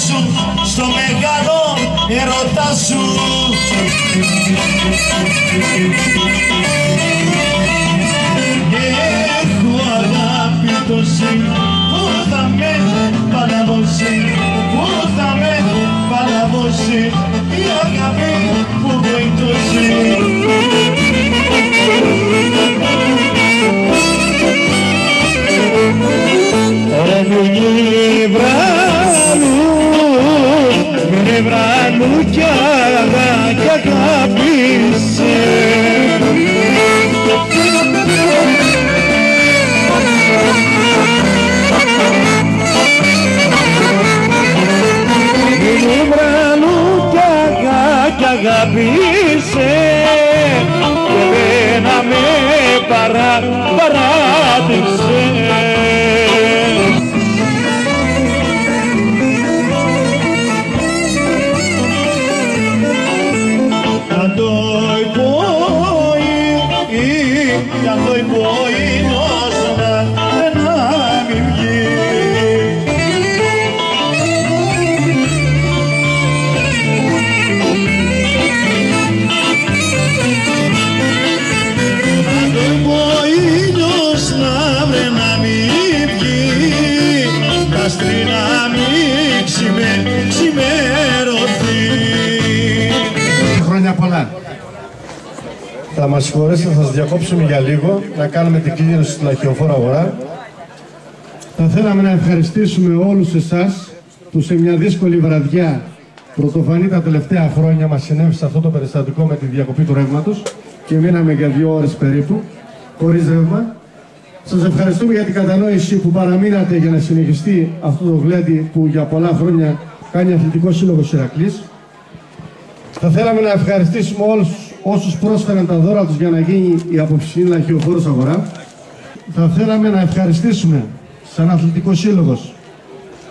σου στο μεγάλο ερώτα σου. Έχω αγάπη τόση που θα με παλαβώσει, που θα με παλαβώσει η αγάπη που βοηθώσει. Ρε βράνου κι αγάπησε. Αγάπησε και δεν με παράτησε. Για το υποεινός να μην βγει. Χρόνια πολλά. Θα μας συγχωρέσετε, θα σας διακόψουμε για λίγο, να κάνουμε την κλήρωση στην Λαχιοφόρο Αγορά. Θα θέλαμε να ευχαριστήσουμε όλους εσάς που σε μια δύσκολη βραδιά, πρωτοφανή τα τελευταία χρόνια, μας συνέβη σε αυτό το περιστατικό με τη διακοπή του ρεύματος και μείναμε για 2 ώρες περίπου, χωρίς ρεύμα. Σας ευχαριστούμε για την κατανόηση που παραμείνατε για να συνεχιστεί αυτό το γλέντι που για πολλά χρόνια κάνει Αθλητικό Σύλλογος Ηρακλής. Θα θέλαμε να ευχαριστήσουμε όλους όσους πρόσφεραν τα δώρα τους για να γίνει η απόψινή Λαχιοφόρος Αγορά. Θα θέλαμε να ευχαριστήσουμε σαν Αθλητικό Σύλλογος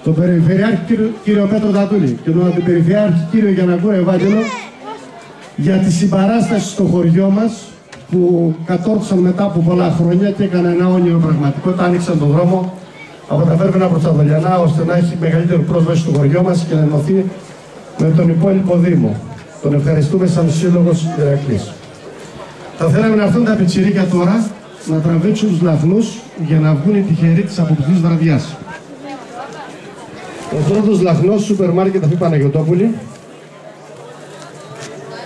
τον Περιφερειάρχη κύριο Πέτρο Τατούλη και τον Αντιπεριφερειάρχη κύριο Γιαννακό Ευάγγελο για τη συμπαράσταση στο χωριό μας που κατόρθωσαν μετά από πολλά χρόνια και έκαναν ένα όνειρο πραγματικότητα, άνοιξαν τον δρόμο από τα Βέρβαινα προς τα Δολιανά ώστε να έχει μεγαλύτερη πρόσβαση στο χωριό μας και να ενωθεί με τον υπόλοιπο Δήμο. Τον ευχαριστούμε σαν Σύλλογος Ηρακλής. Θα θέλαμε να έρθουν τα πιτσιρίκια τώρα να τραβήξουν τους λαχνούς για να βγουν οι τυχεροί της απόψινής βραδιάς. Ο πρώτος λαχνός, σούπερ μάρκετ Αφή Παναγιωτόπουλη.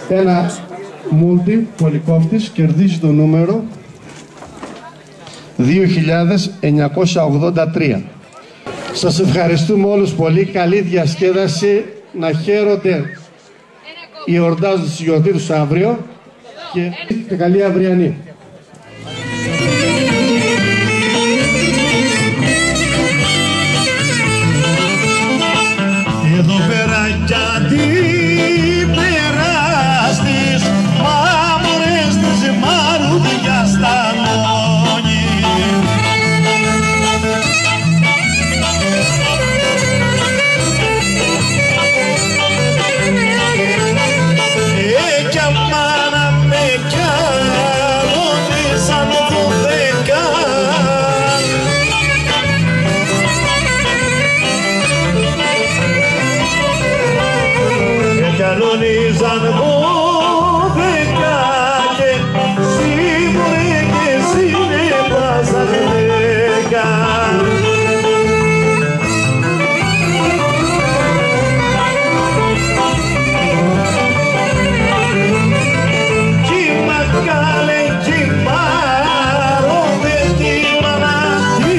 Ένα μούλτι πολυκόπτης κερδίζει το νούμερο 2.983. Σας ευχαριστούμε όλους πολύ. Καλή διασκέδαση. Να χαίρονται οι εορτάζοντες τη γιορτή τους αύριο και καλή αυριανή. Εδώ πέρα γιατί περάστης μάμορες της μαρούδια στα μόνη. Κι αμάνα με καλονίσαν το δέκα. Καλονίζαν βόδεκα και σίγουρε και συνέβαζαν δέκα. Κι μακάλε κι μάροδε τη μανάτη.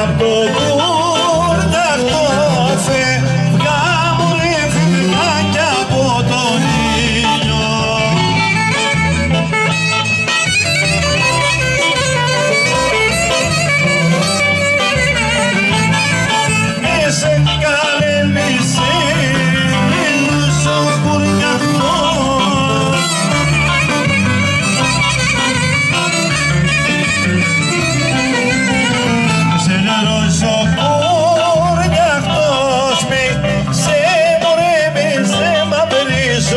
απ' το κούρτακτο φεύγα μωρέ φεύγα κι από τον ήλιο. Σε καλένισε ο κουρκαυτός, σε νερός ο κουρκαυτός, σε μωρέ με σε μαυρής ο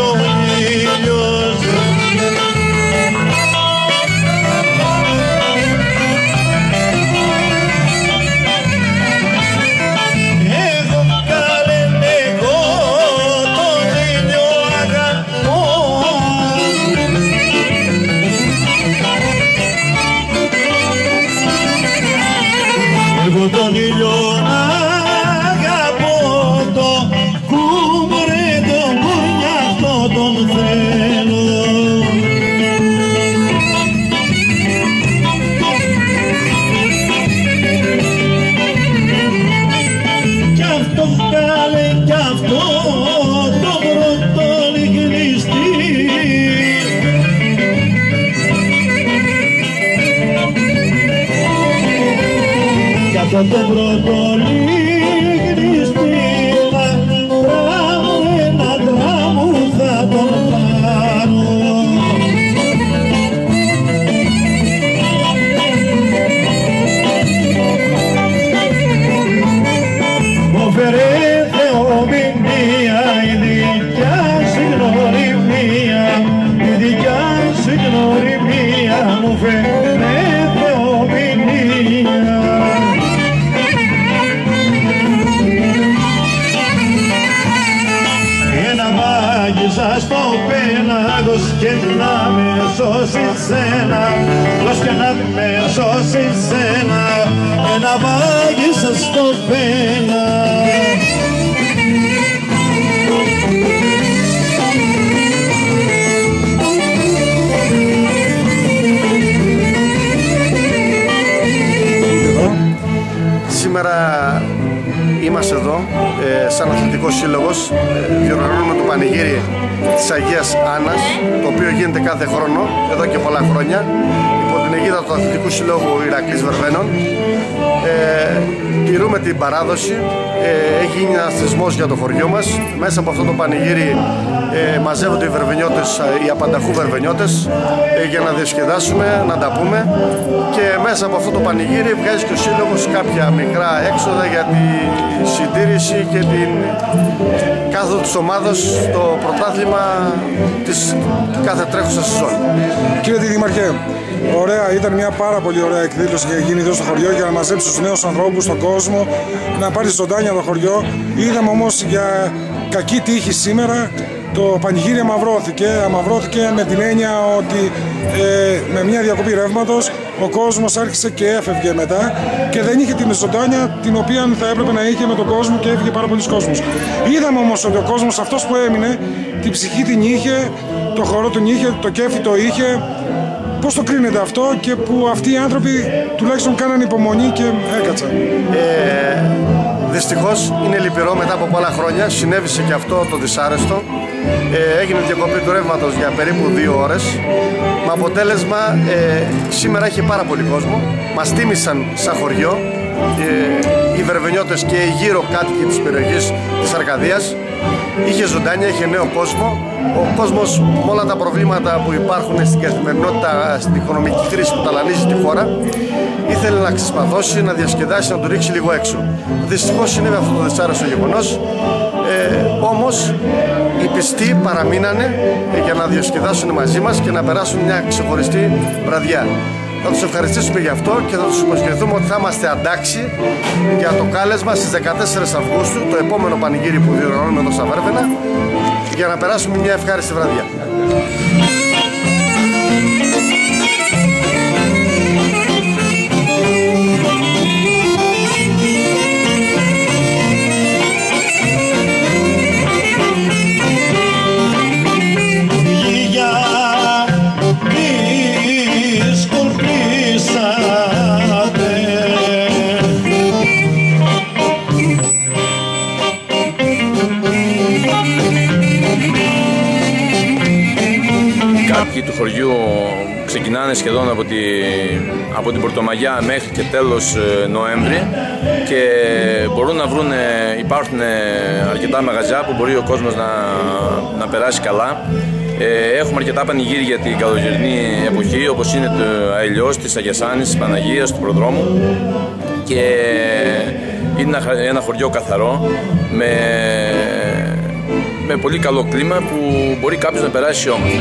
ήλιος. Τον ήλιο αγαπώ, το κούμωρε τον κουρνιαυτό τον θέλω. Κι αυτό βγάλε κι αυτό το πρώτο λιγνιστή. Αυτό το πρώτο λιγνιστή ένα δράμου θα τον πάρω. Μου φέρε θεομηνία η δικιά σου γνωριμία, η δικιά σου γνωριμία μου φέρε θεομηνία. Στο πέλαγος και να με σώσει σένα, και να με σώσει σένα, ένα βάγισα στο πέλαγος. Σήμερα είμαστε εδώ σαν Αθλητικός Σύλλογος, διοργανώνουμε το πανηγύρι της Αγίας Άννας, το οποίο γίνεται κάθε χρόνο εδώ και πολλά χρόνια υπό την αιγίδα του Αθλητικού Συλλόγου Ηρακλής Βερβαίνων. Τηρούμε την παράδοση, έχει γίνει ένας θεσμός για το χωριό μας. Μέσα από αυτό το πανηγύρι μαζεύονται οι βερβενιώτες, οι απανταχού βερβενιώτες, για να διασκεδάσουμε, να τα πούμε, και μέσα από αυτό το πανηγύρι βγάζει και ο Σύλλογος κάποια μικρά έξοδα για τη συντήρηση και την κάθοδο της ομάδος στο πρωτάθλημα της κάθε τρέχουσα σεζόν. Κύριε Δήμαρχε, ωραία, ήταν μια πάρα πολύ ωραία εκδήλωση που είχε γίνει εδώ στο χωριό για να μαζέψει τους νέους ανθρώπους στον κόσμο, να πάρει ζωντάνια το χωριό. Είδαμε όμως για κακή τύχη σήμερα το πανηγύρι αμαυρώθηκε με την έννοια ότι με μια διακοπή ρεύματος ο κόσμος άρχισε και έφευγε μετά και δεν είχε την ζωντάνια την οποία θα έπρεπε να είχε με τον κόσμο και έφυγε πάρα πολλοί κόσμος. Είδαμε όμως ότι ο κόσμος αυτός που έμεινε την ψυχή την είχε, το χορό τον είχε, το κέφι το είχε. Πώς το κρίνετε αυτό και που αυτοί οι άνθρωποι τουλάχιστον κάνανε υπομονή και έκατσαν? Δυστυχώς είναι λυπηρό, μετά από πολλά χρόνια συνέβησε και αυτό το δυσάρεστο. Έγινε διακοπή του ρεύματος για περίπου 2 ώρες, με αποτέλεσμα σήμερα είχε πάρα πολύ κόσμο. Μας τίμησαν σαν χωριό οι βερβενιώτες και οι γύρω κάτοικοι της περιοχής της Αρκαδίας. Είχε ζωντάνια, είχε νέο κόσμο. Ο κόσμος με όλα τα προβλήματα που υπάρχουν στην καθημερινότητα, στην οικονομική κρίση που ταλανίζει τη χώρα, ήθελε να ξεσπαθώσει, να διασκεδάσει, να του ρίξει λίγο έξω. Δυστυχώς συνέβη αυτό το δυσάρεστο γεγονός. Όμως οι πιστοί παραμείνανε για να διασκεδάσουν μαζί μας και να περάσουν μια ξεχωριστή βραδιά. Θα τους ευχαριστήσουμε γι' αυτό και θα τους υποσχεθούμε ότι θα είμαστε αντάξει για το κάλεσμα στις 14 Αυγούστου, το επόμενο πανηγύρι που διοργανώνουμε εδώ στα Βέρβαινα, για να περάσουμε μια ευχάριστη βραδιά. χωριού ξεκινάνε σχεδόν από την Πρωτομαγιά μέχρι και τέλος Νοέμβρη και μπορούν να βρουν, υπάρχουν αρκετά μαγαζιά που μπορεί ο κόσμος να περάσει καλά. Έχουμε αρκετά πανηγύρια την καλοκαιρινή εποχή, όπως είναι το Αηλιός, της Αγίας Άννης, της Παναγίας, του Προδρόμου, και είναι ένα χωριό καθαρό με πολύ καλό κλίμα που μπορεί κάποιος να περάσει όμορφα.